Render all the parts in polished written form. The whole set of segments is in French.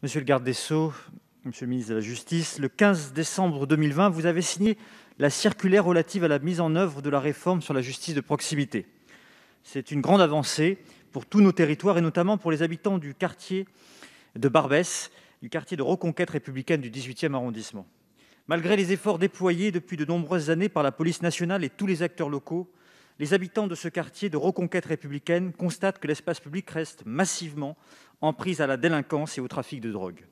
Monsieur le garde des Sceaux, monsieur le ministre de la Justice, le 15 décembre 2020, vous avez signé la circulaire relative à la mise en œuvre de la réforme sur la justice de proximité. C'est une grande avancée pour tous nos territoires et notamment pour les habitants du quartier de Barbès, du quartier de reconquête républicaine du 18e arrondissement. Malgré les efforts déployés depuis de nombreuses années par la police nationale et tous les acteurs locaux, les habitants de ce quartier de reconquête républicaine constatent que l'espace public reste massivement en prise à la délinquance et au trafic de drogue.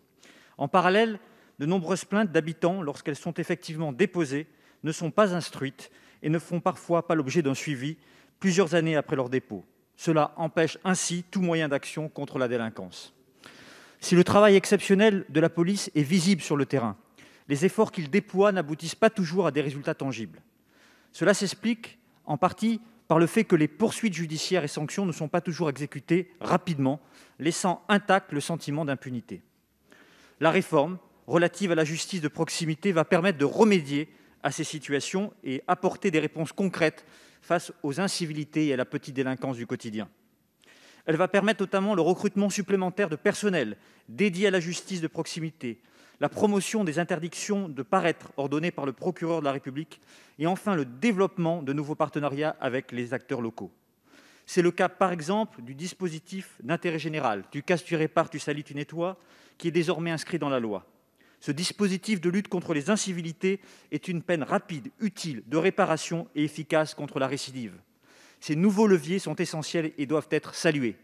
En parallèle, de nombreuses plaintes d'habitants, lorsqu'elles sont effectivement déposées, ne sont pas instruites et ne font parfois pas l'objet d'un suivi plusieurs années après leur dépôt. Cela empêche ainsi tout moyen d'action contre la délinquance. Si le travail exceptionnel de la police est visible sur le terrain, les efforts qu'il déploie n'aboutissent pas toujours à des résultats tangibles. Cela s'explique en partie par le fait que les poursuites judiciaires et sanctions ne sont pas toujours exécutées rapidement, laissant intact le sentiment d'impunité. La réforme relative à la justice de proximité va permettre de remédier à ces situations et apporter des réponses concrètes face aux incivilités et à la petite délinquance du quotidien. Elle va permettre notamment le recrutement supplémentaire de personnel dédié à la justice de proximité, la promotion des interdictions de paraître ordonnées par le procureur de la République et enfin le développement de nouveaux partenariats avec les acteurs locaux. C'est le cas par exemple du dispositif d'intérêt général, du casse tu répares, tu salis, tu nettoies, qui est désormais inscrit dans la loi. Ce dispositif de lutte contre les incivilités est une peine rapide, utile, de réparation et efficace contre la récidive. Ces nouveaux leviers sont essentiels et doivent être salués.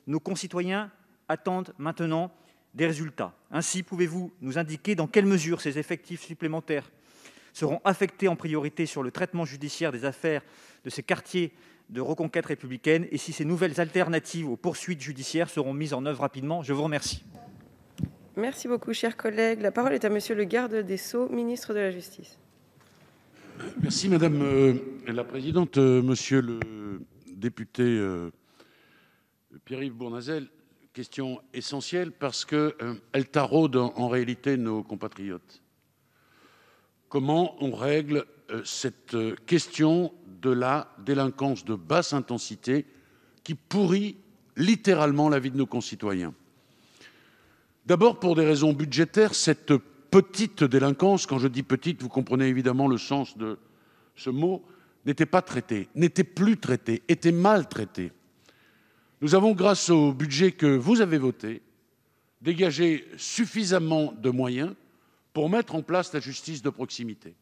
Nos concitoyens attendent maintenant des résultats. Ainsi, pouvez-vous nous indiquer dans quelle mesure ces effectifs supplémentaires seront affectés en priorité sur le traitement judiciaire des affaires de ces quartiers de reconquête républicaine et si ces nouvelles alternatives aux poursuites judiciaires seront mises en œuvre rapidement? Je vous remercie. Merci beaucoup, chers collègues. La parole est à monsieur le garde des Sceaux, ministre de la Justice. Merci Madame la Présidente. Monsieur le député Pierre-Yves Bournazel, question essentielle parce qu'elle taraude en réalité nos compatriotes. Comment on règle cette question de la délinquance de basse intensité qui pourrit littéralement la vie de nos concitoyens? D'abord, pour des raisons budgétaires, cette petite délinquance, quand je dis petite, vous comprenez évidemment le sens de ce mot, n'était pas traitée, n'était plus traitée, était mal traitée. Nous avons, grâce au budget que vous avez voté, dégagé suffisamment de moyens pour mettre en place la justice de proximité.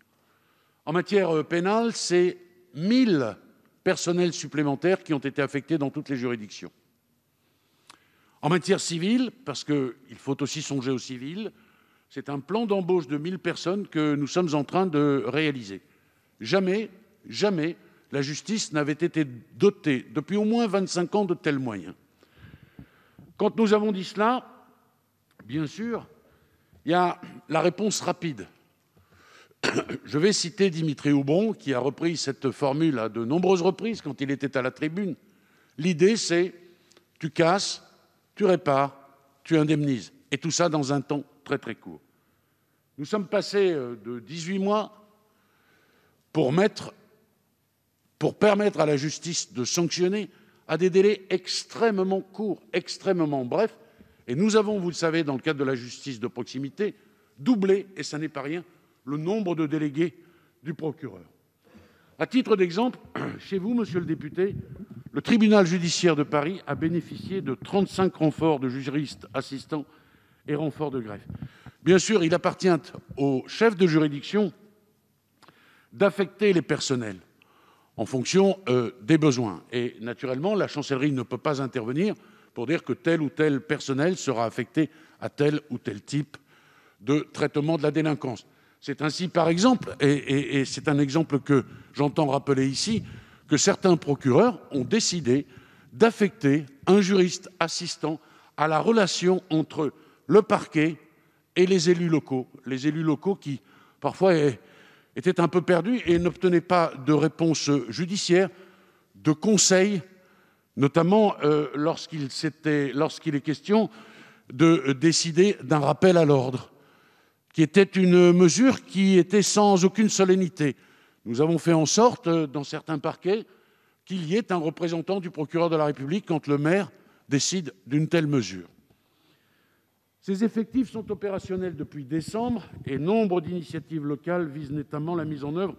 En matière pénale, c'est 1000 personnels supplémentaires qui ont été affectés dans toutes les juridictions. En matière civile, parce qu'il faut aussi songer aux civils, c'est un plan d'embauche de 1000 personnes que nous sommes en train de réaliser. Jamais la justice n'avait été dotée, depuis au moins 25 ans, de tels moyens. Quand nous avons dit cela, bien sûr, il y a la réponse rapide. Je vais citer Dimitri Houbron, qui a repris cette formule à de nombreuses reprises quand il était à la tribune. L'idée, c'est tu casses, tu répares, tu indemnises. Et tout ça dans un temps très très court. Nous sommes passés de 18 mois pour permettre à la justice de sanctionner à des délais extrêmement courts, extrêmement brefs. Et nous avons, vous le savez, dans le cadre de la justice de proximité, doublé, et ça n'est pas rien, le nombre de délégués du procureur. À titre d'exemple, chez vous, monsieur le député, le tribunal judiciaire de Paris a bénéficié de 35 renforts de juristes assistants et renforts de greffe. Bien sûr, il appartient au chef de juridiction d'affecter les personnels en fonction des besoins. Et naturellement, la chancellerie ne peut pas intervenir pour dire que tel ou tel personnel sera affecté à tel ou tel type de traitement de la délinquance. C'est ainsi, par exemple, et c'est un exemple que j'entends rappeler ici, que certains procureurs ont décidé d'affecter un juriste assistant à la relation entre le parquet et les élus locaux qui, parfois, étaient un peu perdus et n'obtenaient pas de réponse judiciaire, de conseils, notamment lorsqu'il est question de décider d'un rappel à l'ordre, qui était une mesure qui était sans aucune solennité. Nous avons fait en sorte, dans certains parquets, qu'il y ait un représentant du procureur de la République quand le maire décide d'une telle mesure. Ces effectifs sont opérationnels depuis décembre et nombre d'initiatives locales visent notamment la mise en œuvre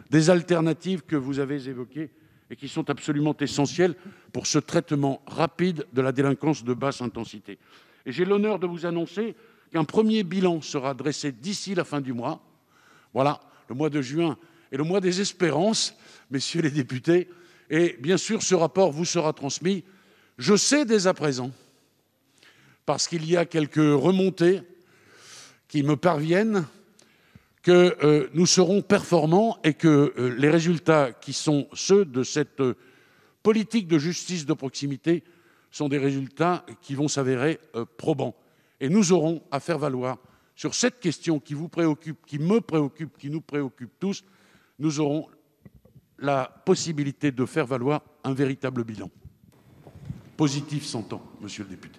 des alternatives que vous avez évoquées et qui sont absolument essentielles pour ce traitement rapide de la délinquance de basse intensité. Et j'ai l'honneur de vous annoncer qu'un premier bilan sera dressé d'ici la fin du mois. Voilà, le mois de juin est le mois des espérances, messieurs les députés, et bien sûr, ce rapport vous sera transmis. Je sais dès à présent, parce qu'il y a quelques remontées qui me parviennent, que nous serons performants et que les résultats qui sont ceux de cette politique de justice de proximité sont des résultats qui vont s'avérer probants. Et nous aurons à faire valoir sur cette question qui vous préoccupe, qui me préoccupe, qui nous préoccupe tous, nous aurons la possibilité de faire valoir un véritable bilan. Positif s'entend, monsieur le député.